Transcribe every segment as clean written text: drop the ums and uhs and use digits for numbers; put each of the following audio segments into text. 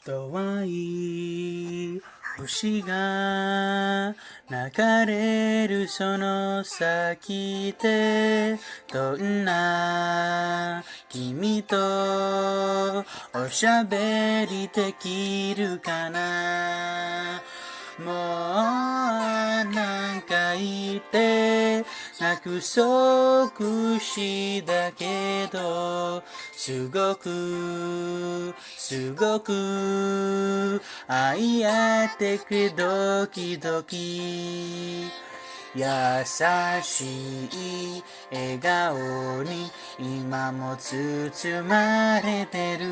淡い星が流れるその先でどんな君とおしゃべりできるかな。もう何回言って約束したけどすごく愛あってくれドキドキ優しい笑顔に今も包まれてる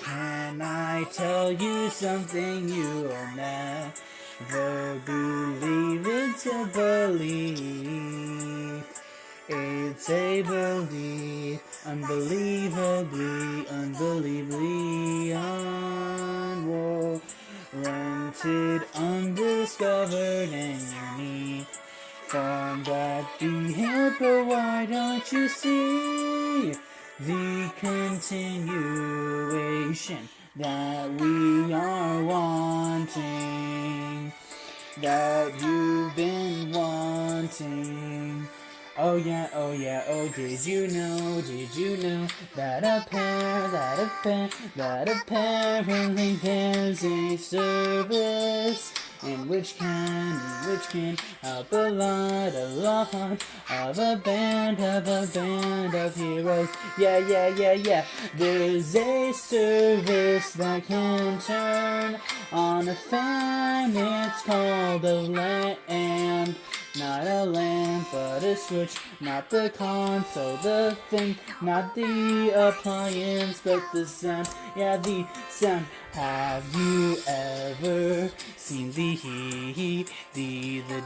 Can I tell you something you'll never believe? It's a belief. It's a belief. Unbelievably unwarranted, undiscovered, and unique. From that behavior, why don't you see the continuation that we are wanting, that you've been wanting? Oh yeah, oh did you know that a apparently there's a service in which can help a lot of a band of heroes. Yeah. There's a service that can turn on a fan. It's called a lamp. Not a lamp, but a switch. Not the console, the thing. Not the appliance, but the sound. Yeah, the sound. Have you ever seen the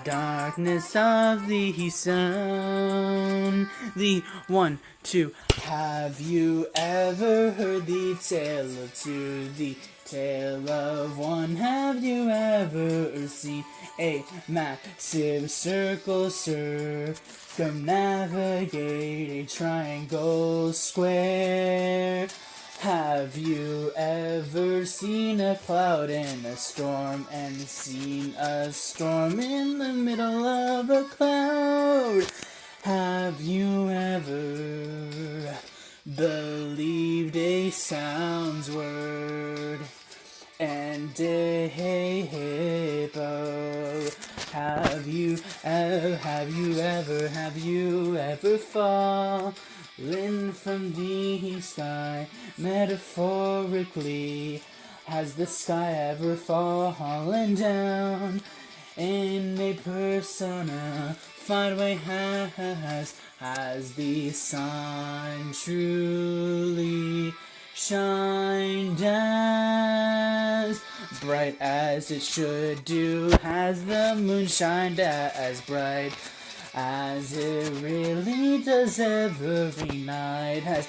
darkness of the sound? The 1, 2. Have you ever heard the tale of 2? The tale of 1. Have you ever seen a massive circle circumnavigate a triangle square? Have you ever seen a cloud in a storm and seen a storm in the middle of a cloud? Have you ever believed a sound's word and a hippo? Have you ever fallen from the sky? Metaphorically, has the sky ever fallen down in a personified way? Has the sun truly shined as bright as it should do? Has the moon shined as bright as it really does every night? Has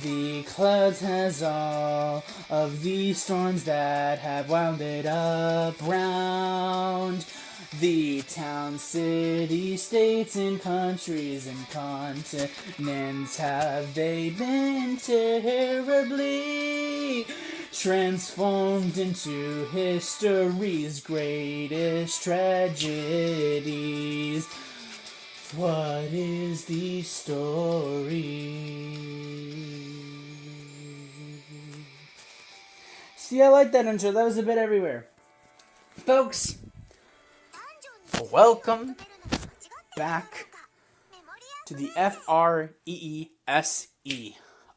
the clouds, has all of the storms that have wound it up round the towns, cities, states, and countries and continents, have they been terribly transformed into history's greatest tragedies? What is the story? See, I like that intro. That was a bit everywhere. Folks, welcome back to the FREESE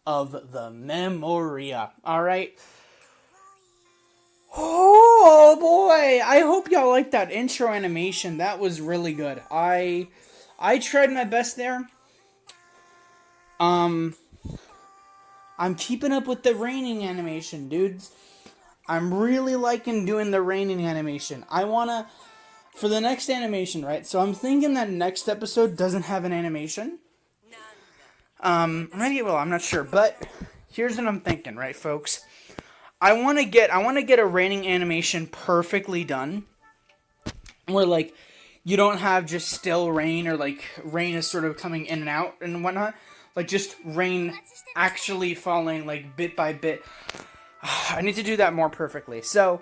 of the Memoria. Alright? Oh boy! I hope y'all liked that intro animation. That was really good. I tried my best there. I'm keeping up with the raining animation, dudes. I'm really liking doing the raining animation. For the next animation, right? So I'm thinking that next episode doesn't have an animation. Maybe it will, I'm not sure. But here's what I'm thinking, right, folks? I want to get a raining animation perfectly done. Where, like, you don't have just still rain, or like rain is sort of coming in and out and whatnot. Like, just rain actually falling, like, bit by bit. I need to do that more perfectly. So,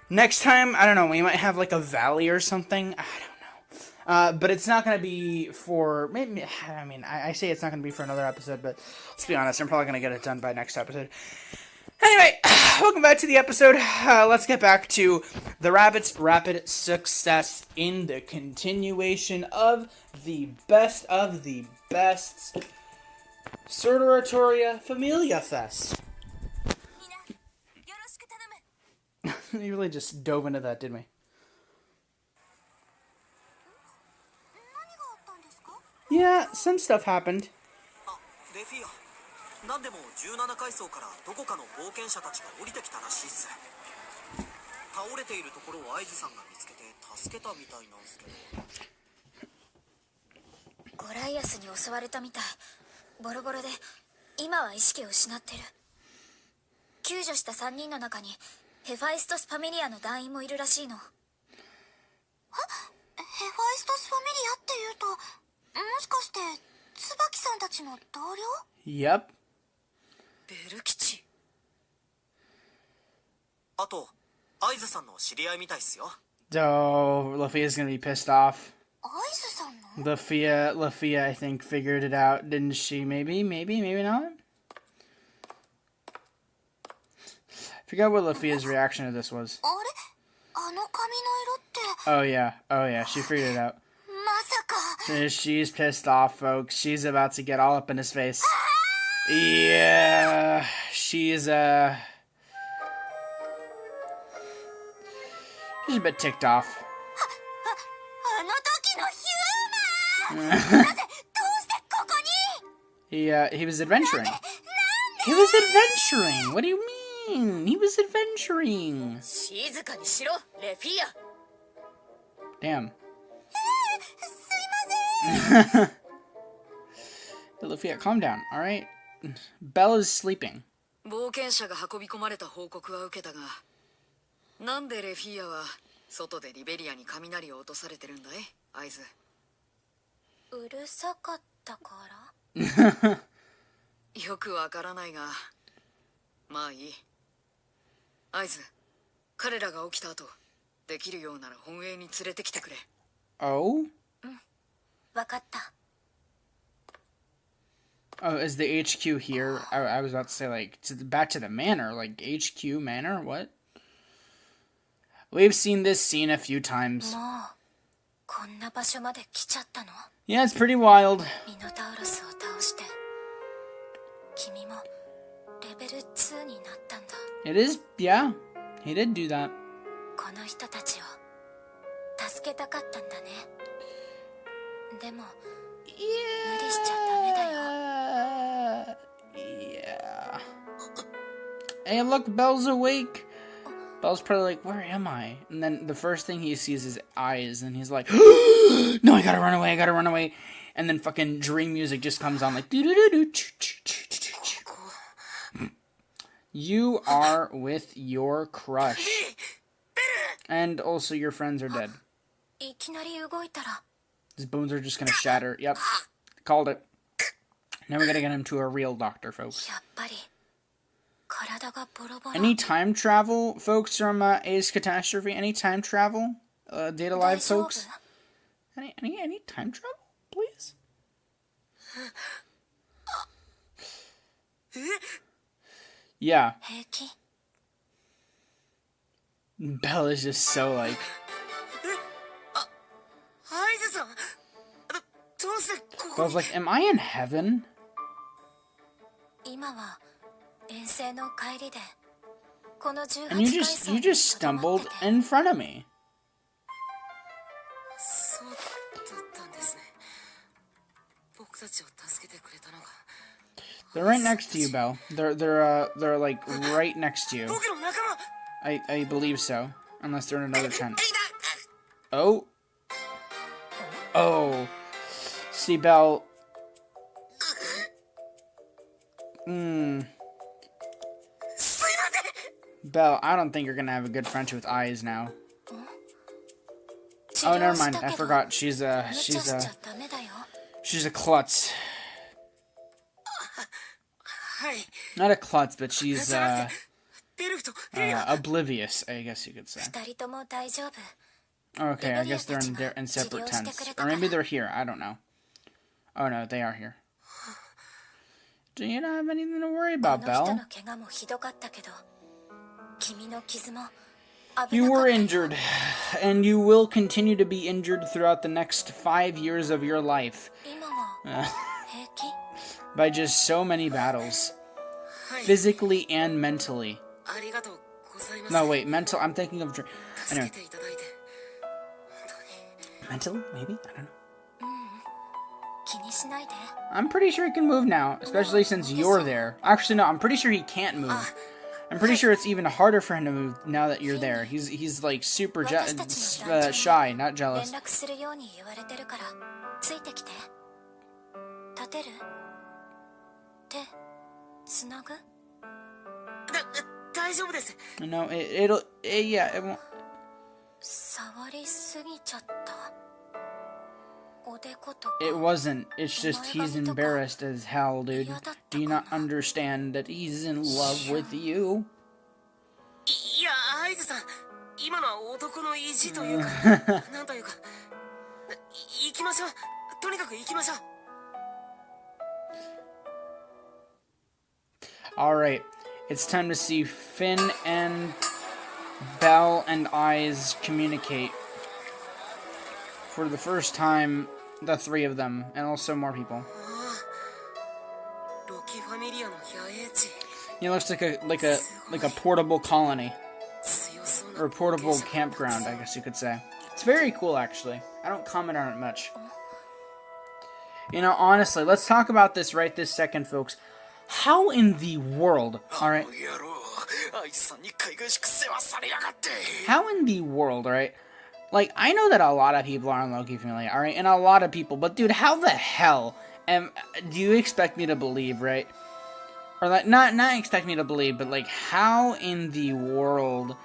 next time, I don't know, we might have, like, a valley or something. I don't know. But it's not going to be for... Maybe, I mean, I say it's not going to be for another episode, but let's be honest, I'm probably going to get it done by next episode. Anyway, welcome back to the episode. Let's get back to the rabbit's rapid success in the continuation of the best Oratoria Familia Fest. You really just dove into that, didn't we? Yeah, some stuff happened. 何でも17階層からどこかの冒険者たちが降りてきたらしいっす。倒れているところを合図さんが見つけて助けたみたいなんすけど。ゴライアスに襲われたみたい。ボロボロで今は意識を失ってる。救助した3人の中にヘファイストス・ファミリアの団員もいるらしいの。は？ヘファイストス・ファミリアっていうと、もしかして椿さんたちの同僚？ Yep. ベル基地。あと、合図さんの知り合いみたいっすよ。Oh, Lafia's gonna be pissed off. 合図さんの？ Lafia, I think, figured it out, didn't she? Maybe not? I forgot what Lafia's reaction to this was. あれ？あの髪の色って。 Oh yeah, she figured it out. まさか。 She's pissed off, folks. She's about to get all up in his face. Yeah, she's a bit ticked off. あの時のヒューマン。なぜどうしてここに？ He was adventuring. He was adventuring. What do you mean? He was adventuring. 静かにしろ、レフィア。 Damn. すいません。 Lafia, calm down, all right? Belle is sleeping. 冒険者が運び込まれた報告は受けたが、なんでレフィアは外でリベリアに雷を落とされてるんだい、合図。うるさかったから？よくわからないが、まあいい。合図、彼らが起きた後、できるようなら本営に連れてきてくれ。Oh? わかった。 Oh, is the HQ here? I was about to say, like, back to the manor. Like, HQ manor? What? We've seen this scene a few times. もうこんな場所まで来ちゃったの？ Yeah, it's pretty wild. ミノタウロスを倒して君もレベル2になったんだ。 It is, yeah. He did do that. この人たちを助けたかったんだね。でも Yeah. 無理しちゃダメだよ。 Yeah. Hey, look, Belle's awake. Belle's probably like, where am I? And then the first thing he sees is eyes, and he's like, no, I gotta run away. And then fucking dream music just comes on, like, you are with your crush. And also your friends are dead. いきなり動いたら His bones are just gonna shatter. Yep. Called it. Now we gotta get him to a real doctor, folks. やっぱり体がボロボロ。 Any time travel, folks, from A's Catastrophe? Any time travel? Data Live, folks? Any time travel, please? Yeah. 平気？ Belle is just so like... 合図さん、どうしてここ Belle's に？ like, am I in heaven? 今は遠征の帰りでこの18 And you 階 just 層 you に just とどま stumbled ってて。 in front of me. そうだったんですね。僕たちを助けてくれたのが。 They're right next to you, Belle. They're like right next to you. 僕の仲間。 I believe so. Unless they're in another tent. Oh. Oh. See, Belle. Belle, I don't think you're gonna have a good friendship with Eyes now. Oh, never mind. I forgot. She's a klutz. Not a klutz, but she's じゃなくてベルフとリリア oblivious, I guess you could say. 二人とも大丈夫。 Okay, I guess they're in separate tents. Or maybe they're here, I don't know. Oh no, they are here. Do you not have anything to worry こ about, の人 Belle? の怪我もひどかったけど、君の傷も危 You なか were ったよ。 injured, and you will continue to be injured throughout the next 5 years of your life 今は平気？ by just so many battles, はい physically and mentally. ありがとうございます No, wait, mental. I'm thinking of 助 anyway, けていただいて本当に mentally, maybe. I don't know. 気にしないで。 I'm pretty sure he can move now, especially since you're there. Actually, no, I'm pretty sure he can't move. I'm pretty sure it's even harder for him to move now that you're there. He's like super shy, not 連 jealous. 絡するように言われてるから、ついてきて。立てる？手つなぐ？大丈夫です No, yeah, it won't. 触りすぎちゃった。おでことか。 It wasn't. It's just he's embarrassed as hell, dude. Do you not understand that he's in love with you? いやアイズさん今のは男の意地というかなんというか行きましょうとにかく行きましょう Alright, it's time to see Finn and Belle and Eyes communicate. For the first time, the three of them, and also more people. ロキファミリアの野営地 It looks like a portable colony. 強そうな Or a portable campground, I guess you could say. It's very cool, actually. I don't comment on it much. You know, honestly, let's talk about this right this second, folks. How in the world, alright? 野郎アイズさんに海外しく世話されやがって How in the world, alright? Like, I know that a lot of people are on Loki Familia, alright? And a lot of people, but dude, how the hell do you expect me to believe, right? Or like, not expect me to believe, but like, how in the world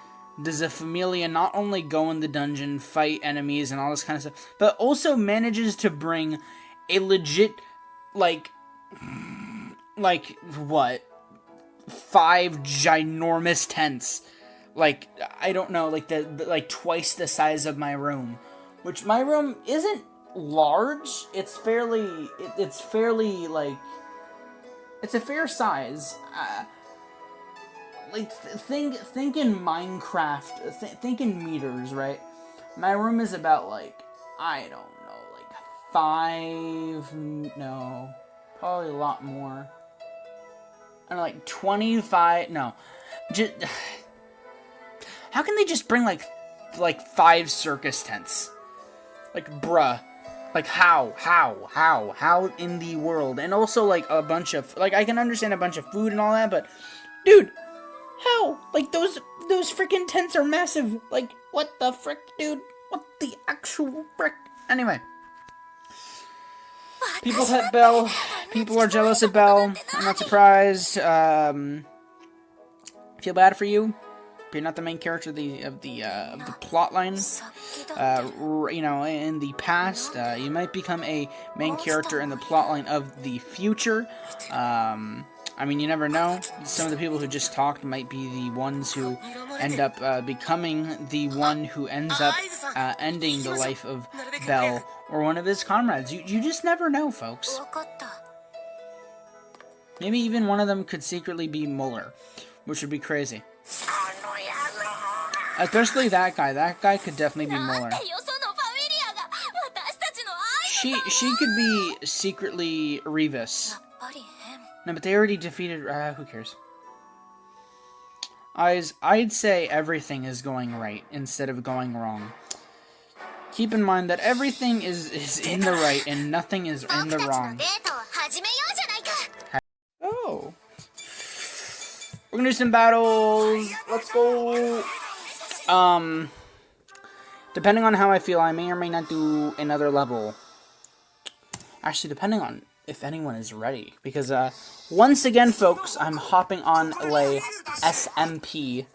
does a Familia not only go in the dungeon, fight enemies and all this kind of stuff, but also manages to bring a legit, like what? 5 ginormous tents. Like, I don't know, like like twice the size of my room. Which my room isn't large. It's fairly like, it's a fair size. Like, think in Minecraft, think in meters, right? My room is about, like, I don't know, like 5, no, probably a lot more. I don't know, like 25, no. Just, how can they just bring, like 5 circus tents? Like, bruh. Like, how in the world? And also, like, a bunch of, like, I can understand a bunch of food and all that, but, dude, how? Like, those freaking tents are massive. Like, what the frick, dude? What the actual frick? Anyway. People hate Belle. People are jealous of Belle. I'm not surprised. Feel bad for you. You're not the main character of the plot line. You know, in the past, you might become a main character in the plot line of the future. I mean, you never know. Some of the people who just talked might be the ones who end up becoming the one who ends up ending the life of Belle or one of his comrades. You just never know, folks. Maybe even one of them could secretly be Muller, which would be crazy. Especially that guy. That guy could definitely be Muller. She could be secretly Revis. No, but they already defeated... who cares? I'd say everything is going right instead of going wrong. Keep in mind that everything is in the right and nothing is in the wrong. Oh. We're gonna do some battles. Let's go. Depending on how I feel, I may or may not do another level. Actually, depending on if anyone is ready. Because, once again, folks, I'm hopping on Lay SMP.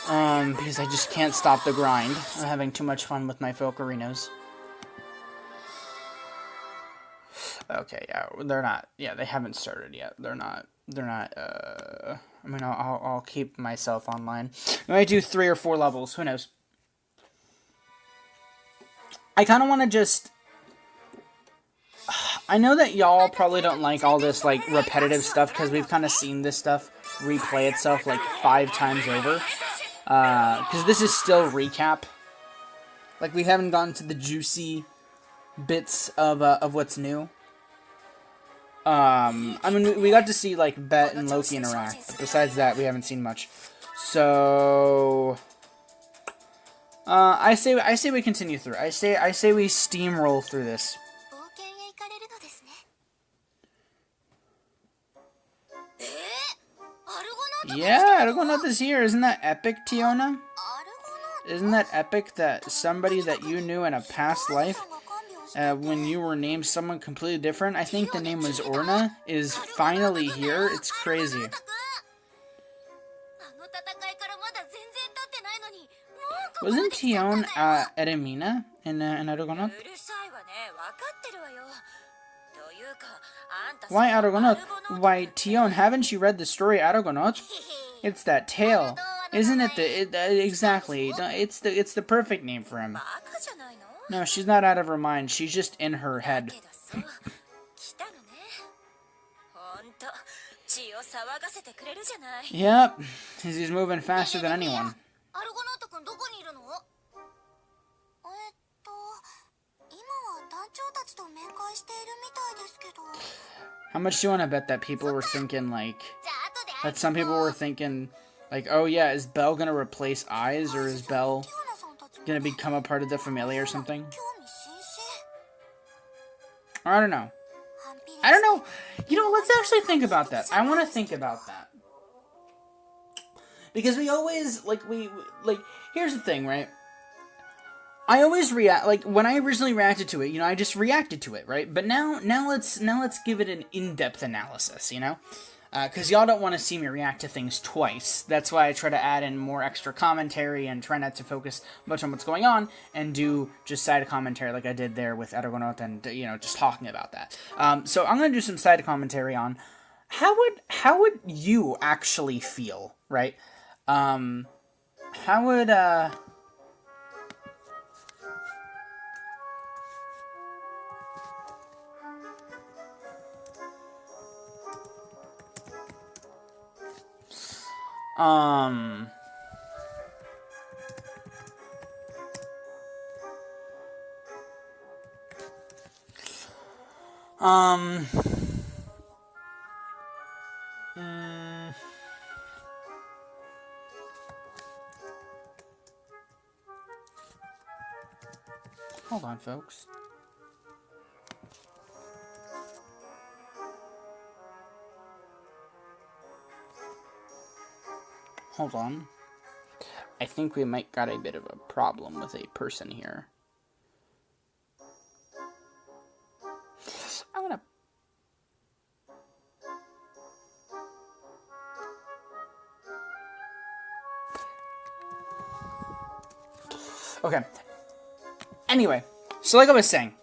Because I just can't stop the grind. I'm having too much fun with my folk arenas. Okay, yeah, they're not. Yeah, they haven't started yet. They're not. I mean, I'll keep myself online. I might do 3 or 4 levels. Who knows? I kind of want to just. I know that y'all probably don't like all this like repetitive stuff because we've kind of seen this stuff replay itself like 5 times over. Because this is still recap. Like we haven't gotten to the juicy bits of what's new. I mean, we got to see like Bet and Loki interact. But besides that, we haven't seen much. So, I say we continue through. I say we steamroll through this. Yeah, Argonaut is here. Isn't that epic, Tiona? Isn't that epic that somebody that you knew in a past life, when you were named someone completely different, I think the name was Orna, is finally here? It's crazy. Wasn't Tion Eremina in Argonaut? Why Argonaut? Why, Tion, haven't you read the story Argonaut? It's that tale. Isn't it exactly. It's the perfect name for him. No, she's not out of her mind. She's just in her head. Yep. He's moving faster than anyone. How much do you want to bet that people were thinking, like, that some people were thinking, like, oh yeah, is Belle gonna replace Eyes, or is Belle gonna become a part of the Familia or something? Or I don't know. I don't know. You know, let's actually think about that. I want to think about that. Because we always, like, here's the thing, right? I always react, like, when I originally reacted to it, you know, I just reacted to it, right? But now let's give it an in-depth analysis, you know? Because y'all don't want to see me react to things twice. That's why I try to add in more extra commentary and try not to focus much on what's going on and do just side commentary like I did there with Argonaut and, you know, just talking about that. So I'm going to do some side commentary on how would you actually feel, right? How would, hold on, folks. Hold on. I think we might got a bit of a problem with a person here. I'm gonna... Okay. Anyway, so like I was saying.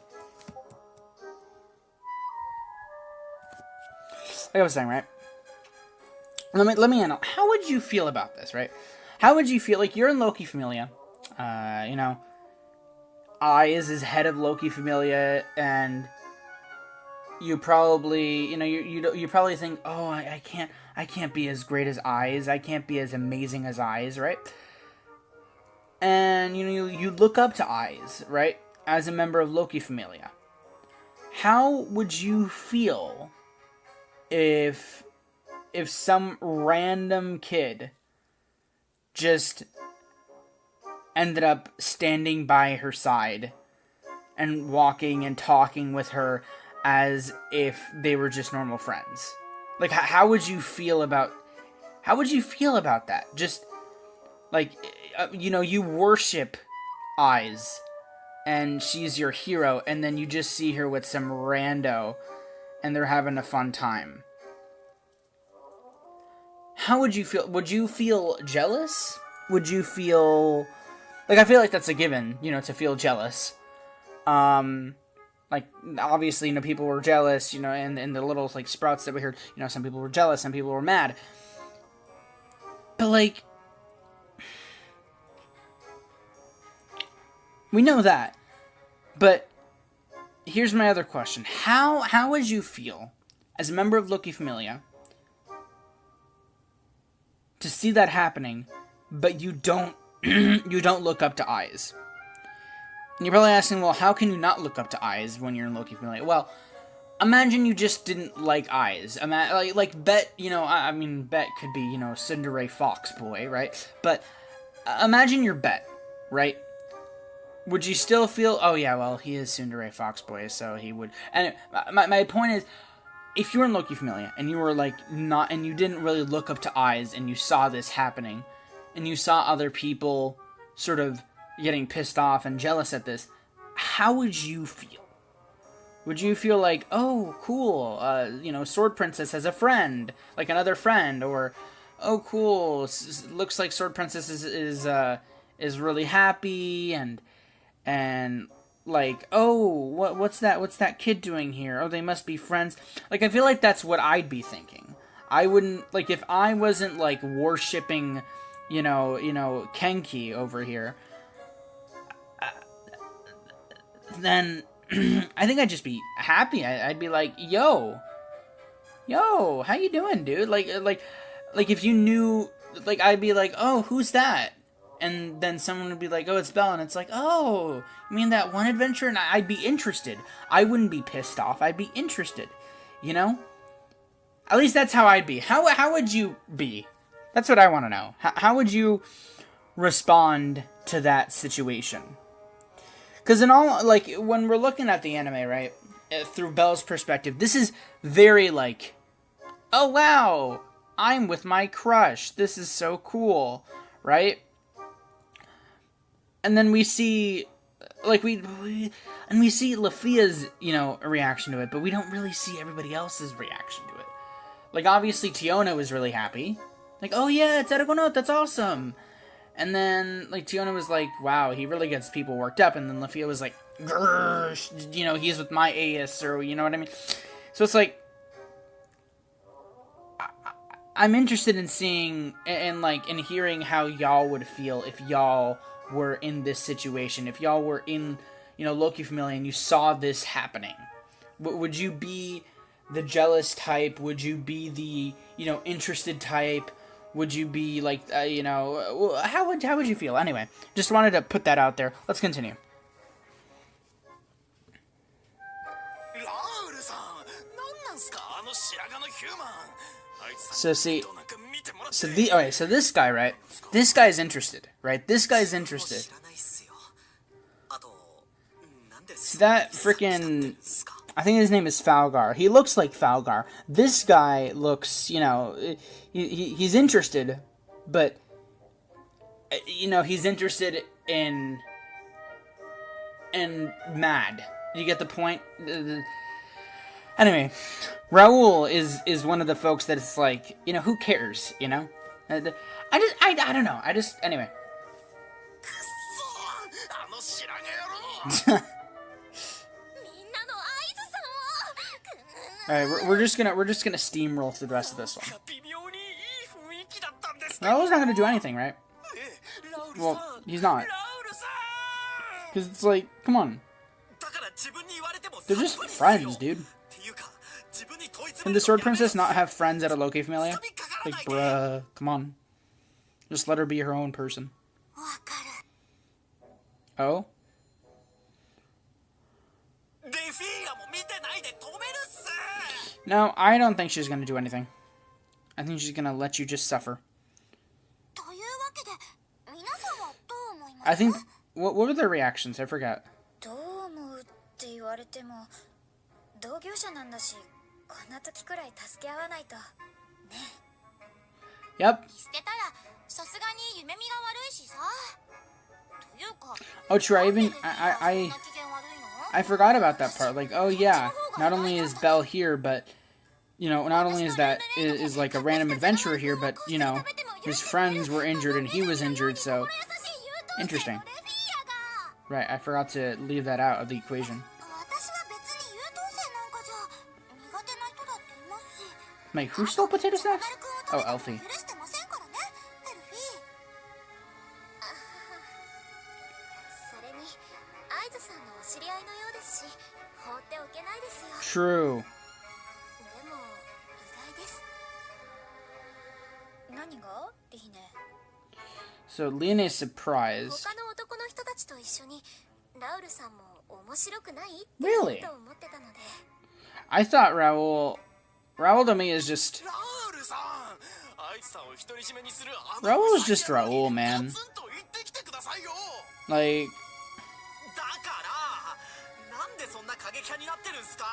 Right? Let me handle. How would you feel about this, right? How would you feel, like, you're in Loki Familia, you know, Eyes is head of Loki Familia, and you probably, you know, you probably think, oh, I can't be as great as Eyes, I can't be as amazing as Eyes, right? And, you know, you look up to Eyes, right, as a member of Loki Familia. How would you feel if some random kid just ended up standing by her side and walking and talking with her as if they were just normal friends? Like, how would you feel about that? Just, like, you know, you worship Eyes, and she's your hero, and then you just see her with some rando, and they're having a fun time. How would you feel? Would you feel jealous? Would you feel... Like, I feel like that's a given, you know, to feel jealous. like, obviously, you know, people were jealous, you know, and the little, like, sprouts that we heard, you know, some people were jealous, some people were mad. But, like, we know that. But here's my other question. How would you feel, as a member of Loki Familia, to see that happening, but you don't, you don't look up to Eyes? And you're probably asking, well, how can you not look up to Eyes when you're in Loki Familia? Well, imagine you just didn't like Eyes. Like Bet, you know, I mean, Bet could be, you know, Cinderella Fox Boy, right? But imagine you're Bet, right? Would you still feel, oh yeah, well, he is Cinderella Fox Boy, so he would. And my point is, if you were in Loki Familia, and you were, like, not, and you didn't really look up to Eyes, and you saw this happening, and you saw other people sort of getting pissed off and jealous at this, how would you feel? Would you feel like, oh, cool, you know, Sword Princess has a friend, like another friend, or, oh, cool, looks like Sword Princess is really happy, and like, oh, what's that kid doing here? Oh, they must be friends. Like, I feel like that's what I'd be thinking. I wouldn't, like, if I wasn't, like, worshipping, you know, Kenki over here, then I think I'd just be happy. I'd be like, yo, how you doing, dude? Like if you knew, like, I'd be like, oh, who's that? And then someone would be like, oh, it's Belle, and it's like, oh, you mean that one adventure? And I'd be interested. I wouldn't be pissed off. I'd be interested, you know? At least that's how I'd be. How would you be? That's what I want to know. How would you respond to that situation? Because in all, like, when we're looking at the anime, right, through Belle's perspective, this is very, like, oh, wow, I'm with my crush. This is so cool, right? And then we see, like, we see Lafia's, you know, reaction to it, but we don't really see everybody else's reaction to it. Like, obviously, Tiona was really happy. Like, oh, yeah, it's Eragonote, that's awesome. And then, like, Tiona was like, wow, he really gets people worked up. And then Lafia was like, grrr, you know, he's with my Ace, or, you know what I mean? So it's like, I'm interested in seeing, and like, in hearing how y'all would feel if y'all were in this situation. If y'all were in, you know, Loki Familia and you saw this happening. Would you be the jealous type? Would you be the, you know, interested type? Would you be like, you know, how would you feel? Anyway, just wanted to put that out there. Let's continue. So this guy, right? This guy's interested, right? This guy's interested. That freaking, I think his name is Falgar. He looks like Falgar. This guy looks, you know, he's interested, but, you know, he's interested in mad. You get the point? Anyway, Raul is one of the folks that it's like, you know, who cares, you know? I don't know. Anyway. Alright, we're just gonna steamroll through the rest of this one. Raul's not gonna do anything, right? Well, he's not. Because it's like, come on. They're just friends, dude. Can the Sword Princess not have friends at a Loki Familia? Like, bruh, come on. Just let her be her own person. Oh? No, I don't think she's gonna do anything. I think she's gonna let you just suffer. I think... What were their reactions? I forgot. Yep. Oh, true. I forgot about that part. Like, oh yeah, not only is Belle here, but, you know, not only is that is like a random adventurer here, but, you know, his friends were injured and he was injured, so interesting. Right, I forgot to leave that out of the equation. Wait, who stole potato snacks? Oh, Elfie. それに会津さんのお知り合いのようですし放っておけないですよ。 True. でも意外です。何がリーネ？ So Lena is surprised. 他の男の人たちと一緒にラウルさんも面白くないって Really? 言うと思ってたので。 I thought Raul to me is just... Raul is just Raul, man. Like...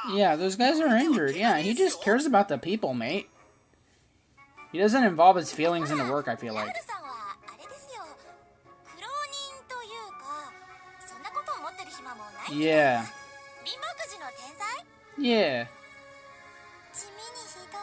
Yeah, those guys are injured. Yeah, he just cares about the people, mate. He doesn't involve his feelings into work, I feel like. ラウルさんはあれですよ。苦労人というか、そんなこと思ってる暇もない。 Yeah. 貧乏くじの天才？ Yeah. 地味にひど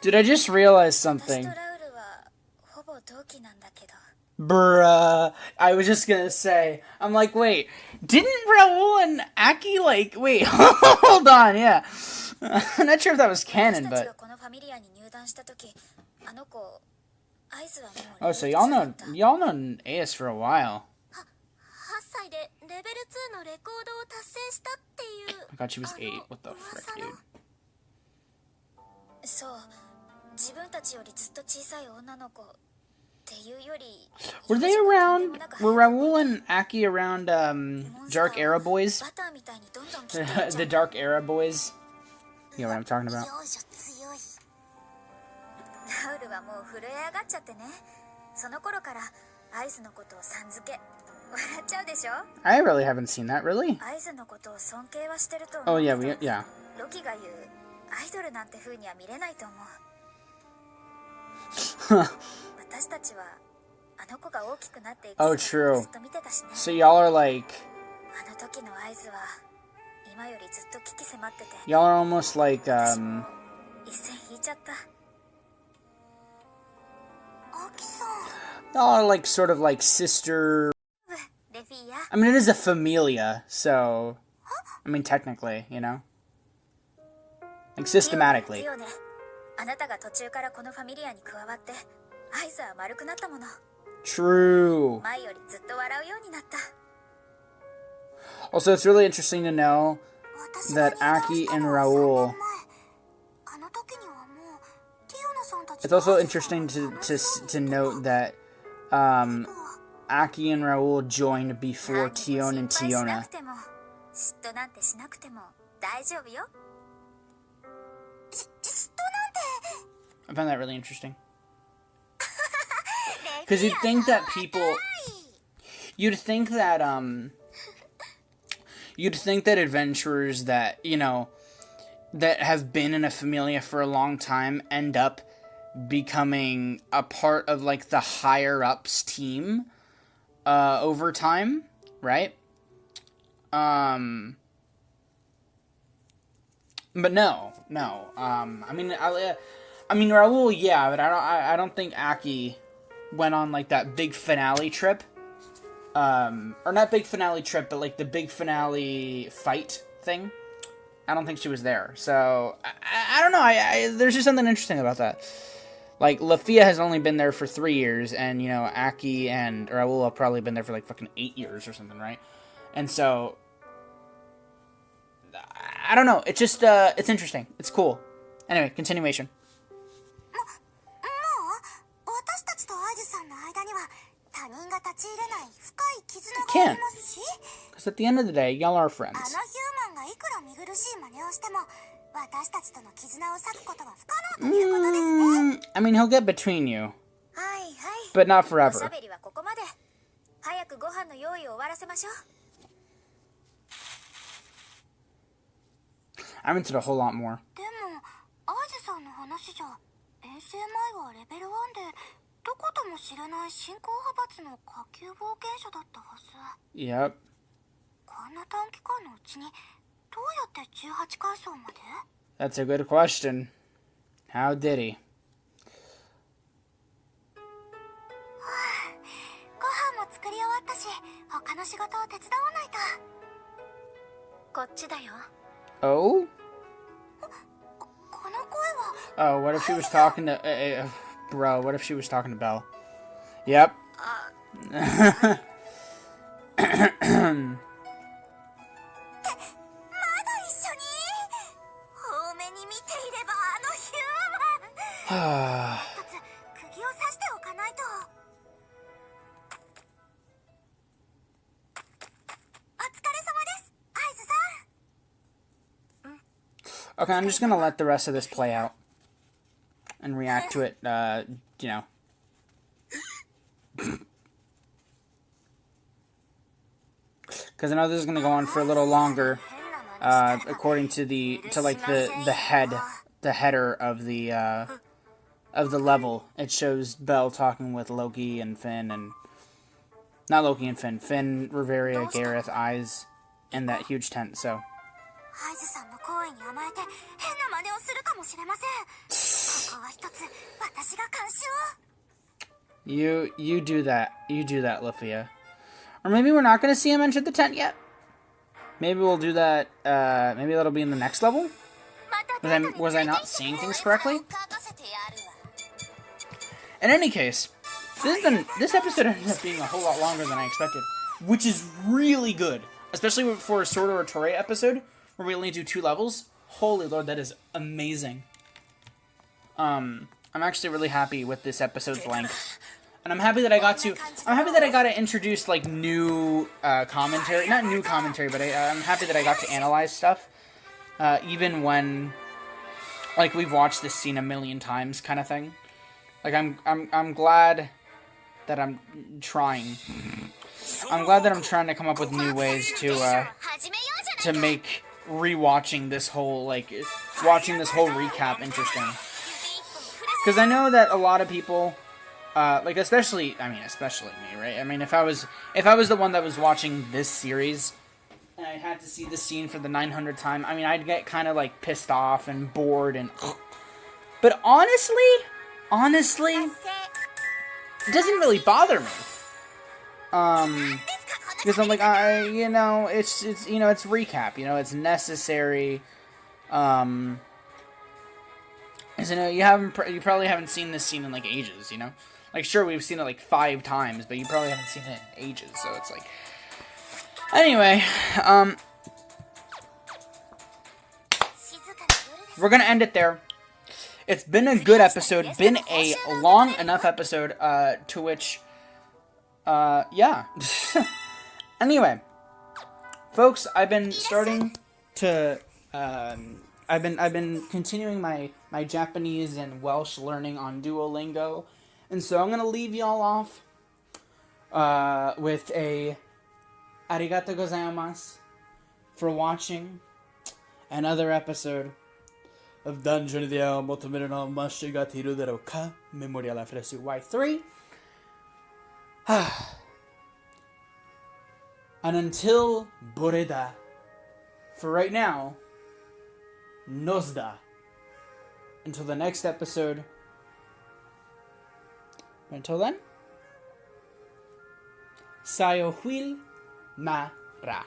い。 Dude, I just realized 私 something. とラウルはほぼ同期なんだけど。 Bruh. I was just gonna say, I'm like, wait, didn't Raul and Aki, like, wait, hold on, yeah. I'm not sure if that was canon, 私たち but... がこのファミリアに入団した時、あの子、合図はもう Oh, so y'all know AS for a while. 8歳でレベル2のレコードを達成したっていう。 I thought she was 8. What the frick, dude? そう、自分たちよりずっと小さい女の子っていうより。 Were they around? Were Raul and Aki around Dark Era Boys? バターみたいにどんどん切っていっちゃ The う。 Dark Era Boys? You know what I'm talking about? よいしょ強い。ラウルはもう震え上がっちゃってね。その頃から合図のことをさん付け。笑っちゃうでしょ。 I really haven't seen that, really? 合図のことを尊敬はしてると思う Oh, け yeah, ど、 yeah. ロキが言うアイドルなんて風には見れないと思う。私たちはあの子が大きくなっていく Oh, 姿を true. ずっと見てたしね。 So y'all are like... あの時の合図は今よりずっと危機迫ってて。 Y'all are almost like, 一線引いちゃった。アキさん。 y'all are like sort of like sister... レフィア。 I mean, it is a familia, so... I mean, technically, you know? Like, systematically. ティオね、あなたが途中からこのファミリアに加わって合図は丸くなったもの。 True. 前よりずっと笑うようになった。 Also, it's really interesting to know that Aki and Raul... It's also interesting to note that Aki and Raul joined before Tion and Tiona. 嫉妬なんてしなくても大丈夫よ。嫉妬なんて。 I found that really interesting. Because you'd think that people... You'd think that adventurers that, you know, that have been in a familia for a long time end up becoming a part of, like, the higher-ups team over time, right? But no. I mean, Raul, yeah, but I don't think Aki went on, like, that big finale trip. Or not big finale trip, but, like, the big finale fight thing. I don't think she was there. So, I don't know. There's just something interesting about that. Like, Lafia has only been there for 3 years, and, you know, Aki and Raul have probably been there for, like, fucking 8 years or something, right? And so... I don't know. It's just, it's interesting. It's cool. Anyway, continuation. I can't. Because at the end of the day, y'all are friends. I mean, he'll get between you. But not forever. I'm into a whole lot more. Yep. That's a good question. How did he? Oh? Oh, what if she was talking to... bro, what if she was talking to Belle? Yep. 大目に見ていればあのヒューマン一つ釘を刺しておかないと。お疲れ様です、アイズさん。 Okay, I'm just gonna let the rest of this play out and react to it, you know. Because I know this is gonna go on for a little longer, according to the header of the level. It shows Belle talking with Loki and Finn, and not Loki and Finn, Riveria, Gareth, Eyes, in that huge tent. So. アイズさんの好意に甘えて変な真似をするかもしれません。ここは一つ私が監視を。You do that. You do that, Lufia. Or maybe we're not going to see him enter the tent yet. Maybe we'll do that. Maybe that'll be in the next level. Was I not seeing things correctly? In any case, this episode ended up being a whole lot longer than I expected, which is really good, especially for a Sword Oratoria episode where we only do 2 levels. Holy Lord, that is amazing. I'm actually really happy with this episode's length. And I'm happy that I got to introduce, like, new commentary. Not new commentary, but I'm happy that I got to analyze stuff. Even when, like, we've watched this scene a million times, kind of thing. Like, I'm glad that I'm trying. I'm glad that I'm trying to come up with new ways to make rewatching this whole, like, watching this whole recap interesting. Because I know that a lot of people, like, especially me, right? I mean, if I was the one that was watching this series, and I had to see this scene for the 900th time, I mean, I'd get kind of, like, pissed off and bored and... But honestly, it doesn't really bother me. Because I'm like, it's recap, it's necessary. You probably haven't seen this scene in, like, ages, Like, sure, we've seen it, like, 5 times, but you probably haven't seen it in ages, so it's like... Anyway, we're gonna end it there. It's been a good episode, been a long enough episode, to which, yeah. Anyway, folks, I've been starting to, I've been continuing my Japanese and Welsh learning on Duolingo, and so I'm gonna leave y'all off, with a arigatou gozaimasu for watching another episode of Dungeon de Motomeru no Mashigatiru Deru ka Memoria Freese Y3. And until Boreda, for right now, Nozda. Until the next episode. Until then, Sayo Huil Ma Ra.